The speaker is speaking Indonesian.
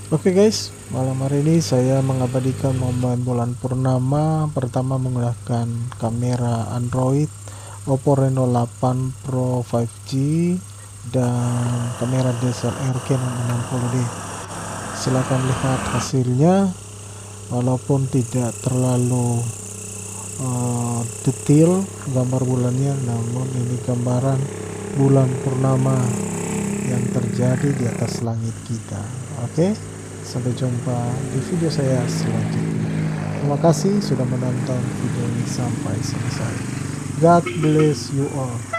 Oke guys, malam hari ini saya mengabadikan momen bulan purnama pertama menggunakan kamera Android Oppo Reno 8 Pro 5G dan kamera DSLR Canon 60D. Silahkan lihat hasilnya, walaupun tidak terlalu detail gambar bulannya, namun ini gambaran bulan purnama yang terjadi di atas langit kita. Oke, sampai jumpa di video saya selanjutnya. Terima kasih sudah menonton video ini sampai selesai. God bless you all.